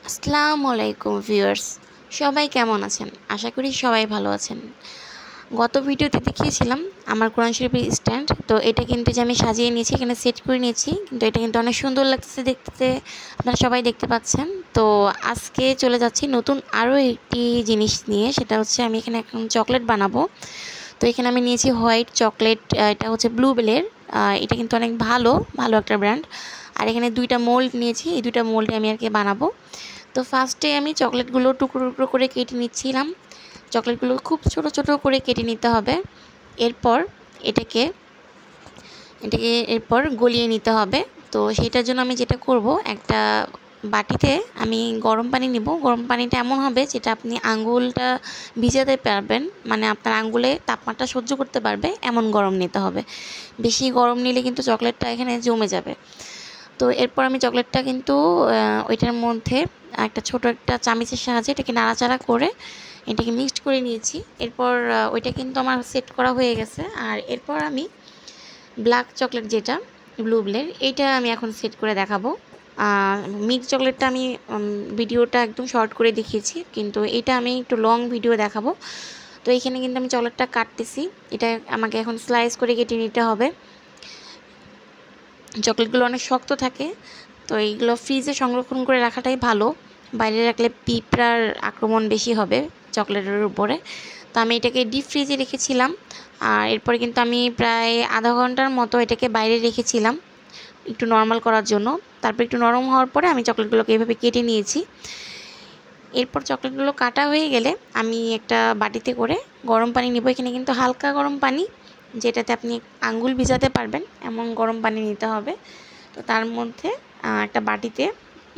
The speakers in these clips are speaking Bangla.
আসসালামু আলাইকুম ভিউয়ার্স, সবাই কেমন আছেন? আশা করি সবাই ভালো আছেন। গত ভিডিওতে দেখিয়েছিলাম আমার কোরআন শরীফের স্ট্যান্ড। তো এটা কিন্তু যে আমি সাজিয়ে নিয়েছি, এখানে সেট করে নিয়েছি, কিন্তু এটা কিন্তু অনেক সুন্দর লাগতেছে দেখতে, আপনারা সবাই দেখতে পাচ্ছেন। তো আজকে চলে যাচ্ছি নতুন আরও একটি জিনিস নিয়ে, সেটা হচ্ছে আমি এখানে এখন চকলেট বানাবো। তো এখানে আমি নিয়েছি হোয়াইট চকলেট, এটা হচ্ছে ব্লুবেলের। এটা কিন্তু অনেক ভালো ভালো একটা ব্র্যান্ড। আর এখানে দুইটা মোল্ড নিয়েছি, এই দুইটা মোল্ডে আমি আর কি বানাবো। তো ফার্স্টে আমি চকলেটগুলো টুকরো টুকরো করে কেটে নিচ্ছিলাম। চকলেটগুলো খুব ছোট ছোট করে কেটে নিতে হবে। এরপর এটাকে এটাকে এরপর গলিয়ে নিতে হবে। তো সেটার জন্য আমি যেটা করব, একটা বাটিতে আমি গরম পানি নিব। গরম পানিটা এমন হবে যেটা আপনি আঙ্গুলটা ভিজাতে পারবেন, মানে আপনার আঙ্গুলে তাপমাত্রা সহ্য করতে পারবে এমন গরম নিতে হবে। বেশি গরম নিলে কিন্তু চকলেটটা এখানে জমে যাবে। তো এরপর আমি চকলেটটা কিন্তু ওইটার মধ্যে একটা ছোট একটা চামচের সাহায্যে এটাকে নাড়াচাড়া করে এটাকে মিক্সড করে নিয়েছি। এরপর ওইটা কিন্তু আমার সেট করা হয়ে গেছে। আর এরপর আমি ব্ল্যাক চকলেট, যেটা ব্লুবেলের, এইটা আমি এখন সেট করে দেখাবো। মিল্ক চকলেটটা আমি ভিডিওটা একদম শর্ট করে দেখিয়েছি, কিন্তু এটা আমি একটু লং ভিডিও দেখাবো। তো এইখানে কিন্তু আমি চকলেটটা কাটতেছি, এটা আমাকে এখন স্লাইস করে কেটে নিতে হবে। চকলেটগুলো অনেক শক্ত থাকে, তো এইগুলো ফ্রিজে সংরক্ষণ করে রাখাটাই ভালো। বাইরে রাখলে পিঁপড়ার আক্রমণ বেশি হবে চকলেটের উপরে। তো আমি এটাকে ডিপ ফ্রিজে রেখেছিলাম। আর এরপরে কিন্তু আমি প্রায় আধা ঘন্টার মতো এটাকে বাইরে রেখেছিলাম একটু নর্মাল করার জন্য। তারপর একটু নরম হওয়ার পরে আমি চকলেটগুলোকে এভাবে কেটে নিয়েছি। এরপর চকলেটগুলো কাটা হয়ে গেলে আমি একটা বাটিতে করে গরম পানি নেব। এখানে কিন্তু হালকা গরম পানি, যেটাতে আপনি আঙ্গুল ভিজাতে পারবেন এমন গরম পানি নিতে হবে। তো তার মধ্যে একটা বাটিতে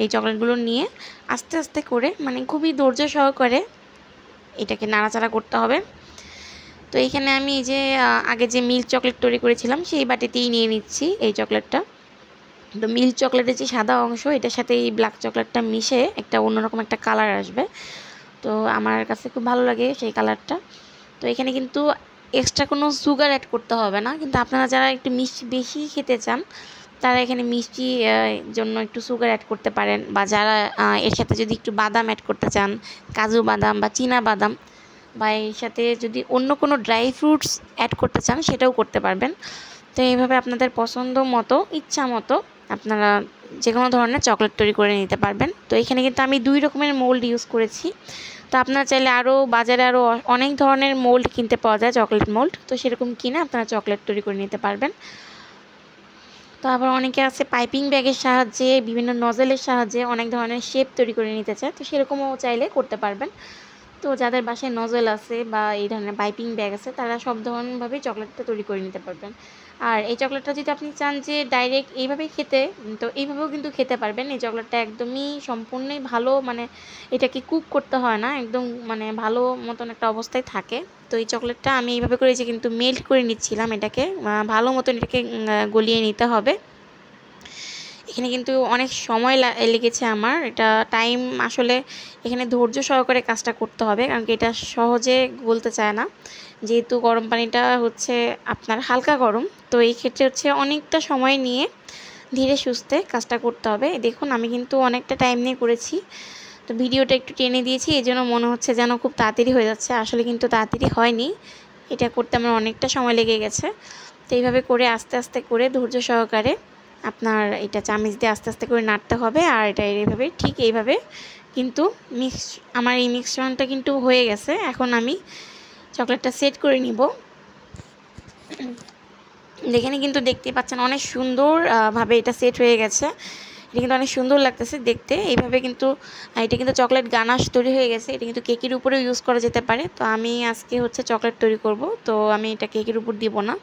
এই চকলেটগুলো নিয়ে আস্তে আস্তে করে, মানে খুবই ধৈর্য সহকারে এটাকে নাড়াচাড়া করতে হবে। তো এখানে আমি যে আগে যে মিল্ক চকলেট তৈরি করেছিলাম সেই বাটিতেই নিয়ে নিচ্ছি এই চকলেটটা। তো মিল্ক চকলেটের যে সাদা অংশ, এটার সাথে এই ব্ল্যাক চকলেটটা মিশে একটা অন্যরকম একটা কালার আসবে। তো আমার কাছে খুব ভালো লাগে সেই কালারটা। তো এখানে কিন্তু এক্সট্রা কোনো সুগার অ্যাড করতে হবে না, কিন্তু আপনারা যারা একটু মিষ্টি বেশি খেতে চান তারা এখানে মিষ্টি জন্য একটু সুগার অ্যাড করতে পারেন, বা যারা এর সাথে যদি একটু বাদাম অ্যাড করতে চান, কাজু বাদাম বা চীনা বাদাম, বা এর সাথে যদি অন্য কোনো ড্রাই ফ্রুটস অ্যাড করতে চান সেটাও করতে পারবেন। তো এইভাবে আপনাদের পছন্দ মতো, ইচ্ছা মতো আপনারা যে কোনো ধরনের চকলেট তৈরি করে নিতে পারবেন। তো এখানে কিন্তু আমি 2 রকমের মোল্ড ইউজ করেছি। তো আপনারা চাইলে আরও বাজারে আরও অনেক ধরনের মোল্ড কিনতে পাওয়া যায়, চকলেট মোল্ড। তো সেরকম কিনে আপনারা চকলেট তৈরি করে নিতে পারবেন। তো আবার অনেকে আছে পাইপিং ব্যাগের সাহায্যে, বিভিন্ন নজেলের সাহায্যে অনেক ধরনের শেপ তৈরি করে নিতে চায়, তো সেরকমও চাইলে করতে পারবেন। তো যাদের বাসায় নজল আছে বা এই ধরনের পাইপিং ব্যাগ আছে, তারা সব ধরনভাবেই চকলেটটা তৈরি করে নিতে পারবেন। আর এই চকলেটটা যদি আপনি চান যে ডাইরেক্ট এইভাবেই খেতে, তো এইভাবেও কিন্তু খেতে পারবেন। এই চকলেটটা একদমই সম্পূর্ণই ভালো, মানে এটাকে কুক করতে হয় না, একদম মানে ভালো মতন একটা অবস্থায় থাকে। তো এই চকলেটটা আমি এইভাবে করে যে কিন্তু মেল্ট করে নিচ্ছিলাম, এটাকে ভালো মতন এটাকে গলিয়ে নিতে হবে। এখানে কিন্তু অনেক সময় লেগেছে আমার, এটা টাইম আসলে এখানে ধৈর্য সহকারে কাজটা করতে হবে, কারণ কি এটা সহজে গলতে চায় না, যেহেতু গরম পানিটা হচ্ছে আপনার হালকা গরম। তো এই ক্ষেত্রে হচ্ছে অনেকটা সময় নিয়ে ধীরে সুস্থে কাজটা করতে হবে। দেখুন আমি কিন্তু অনেকটা টাইম নিয়ে করেছি, তো ভিডিওটা একটু টেনে দিয়েছি, এই জন্য মনে হচ্ছে যেন খুব তাড়াতাড়ি হয়ে যাচ্ছে, আসলে কিন্তু তাড়াতাড়ি হয়নি, এটা করতে আমার অনেকটা সময় লেগে গেছে। তো এইভাবে করে আস্তে আস্তে করে ধৈর্য সহকারে আপনার এটা চামচ দিয়ে আস্তে আস্তে করে নাড়তে হবে। আর এটা এইভাবে, ঠিক এইভাবে কিন্তু আমার এই মিক্সচারটা কিন্তু হয়ে গেছে। এখন আমি চকলেটটা সেট করে নিব। এখানে কিন্তু দেখতে পাচ্ছেন অনেক সুন্দর ভাবে এটা সেট হয়ে গেছে, এটা কিন্তু অনেক সুন্দর লাগতেছে দেখতে। এইভাবে কিন্তু এটা কিন্তু চকলেট গানাশ তৈরি হয়ে গেছে, এটা কিন্তু কেকের উপরেও ইউজ করা যেতে পারে। তো আমি আজকে হচ্ছে চকলেট তৈরি করব, তো আমি এটা কেকের উপর দিব না।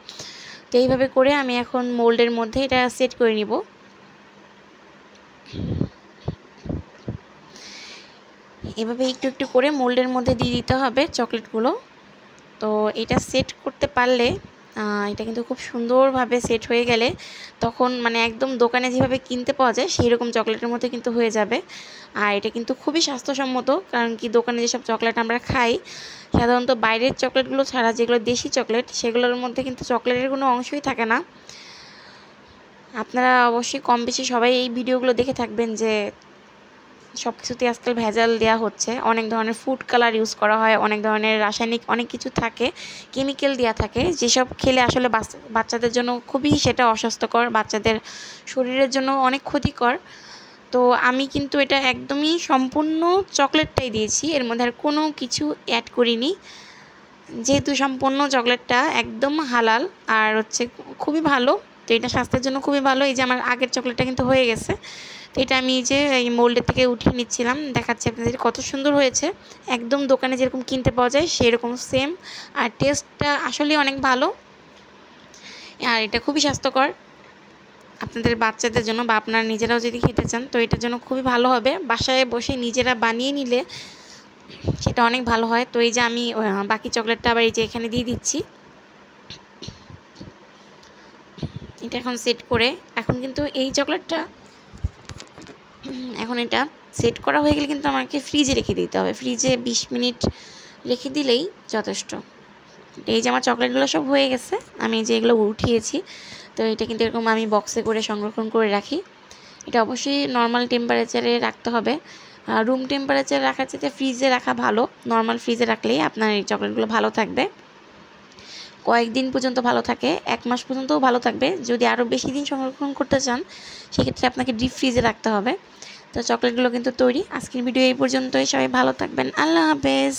তো এইভাবে করে আমি এখন মোল্ডের মধ্যে এটা সেট করে নিব। এভাবে একটু একটু করে মোল্ডের মধ্যে দিয়ে দিতে হবে চকলেটগুলো। তো এটা সেট করতে পারলে, এটা কিন্তু খুব সুন্দরভাবে সেট হয়ে গেলে তখন মানে একদম দোকানে যেভাবে কিনতে পাওয়া যায় সেই রকম চকলেটের মধ্যে কিন্তু হয়ে যাবে। আর এটা কিন্তু খুবই স্বাস্থ্যসম্মত, কারণ কি দোকানে যেসব চকলেট আমরা খাই সাধারণত বাইরের চকলেটগুলো ছাড়া, যেগুলো দেশি চকলেট, সেগুলোর মধ্যে কিন্তু চকলেটের কোনো অংশই থাকে না। আপনারা অবশ্যই কম বেশি সবাই এই ভিডিওগুলো দেখে থাকবেন যে সব কিছুতে আজকাল ভেজাল দেওয়া হচ্ছে, অনেক ধরনের ফুড কালার ইউজ করা হয়, অনেক ধরনের রাসায়নিক অনেক কিছু থাকে, কেমিক্যাল দেওয়া থাকে, যেসব খেলে আসলে বাচ্চাদের জন্য খুবই সেটা অস্বাস্থ্যকর, বাচ্চাদের শরীরের জন্য অনেক ক্ষতিকর। তো আমি কিন্তু এটা একদমই সম্পূর্ণ চকলেটটাই দিয়েছি, এর মধ্যে আর কোনো কিছু অ্যাড করিনি, যেহেতু সম্পূর্ণ চকলেটটা একদম হালাল আর হচ্ছে খুবই ভালো। তো এটা স্বাস্থ্যের জন্য খুবই ভালো। এই যে আমার আগের চকলেটটা কিন্তু হয়ে গেছে, তো এটা আমি যে এই মোল্ডের থেকে উঠিয়ে নিচ্ছিলাম, দেখাচ্ছি আপনাদের কত সুন্দর হয়েছে, একদম দোকানে যেরকম কিনতে পাওয়া যায় সেরকম সেম। আর টেস্টটা আসলে অনেক ভালো, আর এটা খুবই স্বাস্থ্যকর আপনাদের বাচ্চাদের জন্য, বা আপনারা নিজেরাও যদি খেতে চান তো এটার জন্য খুবই ভালো হবে। বাসায় বসে নিজেরা বানিয়ে নিলে সেটা অনেক ভালো হয়। তো এই যে আমি বাকি চকলেটটা আবার এই যে এখানে দিয়ে দিচ্ছি, এটা এখন সেট করে, এখন কিন্তু এই চকলেটটা এখন এটা সেট করা হয়ে গেলে কিন্তু আমাকে ফ্রিজে রেখে দিতে হবে, ফ্রিজে 20 মিনিট রেখে দিলেই যথেষ্ট। এই যে আমার চকলেটগুলো সব হয়ে গেছে, আমি যেগুলো উঠিয়েছি, তো এটা কিন্তু এরকম আমি বক্সে করে সংরক্ষণ করে রাখি। এটা অবশ্যই নর্মাল টেম্পারেচারে রাখতে হবে, রুম টেম্পারেচারে রাখার চাইতে ফ্রিজে রাখা ভালো। নর্মাল ফ্রিজে রাখলেই আপনার এই চকলেটগুলো ভালো থাকবে, কয়েকদিন পর্যন্ত ভালো থাকে, 1 মাস পর্যন্তও ভালো থাকবে। যদি আরও বেশি দিন সংরক্ষণ করতে চান সেক্ষেত্রে আপনাকে ডিপ ফ্রিজে রাখতে হবে। তো চকলেটগুলো কিন্তু তৈরি। আজকের ভিডিও এই পর্যন্তই, সবাই ভালো থাকবেন, আল্লাহ হাফেজ।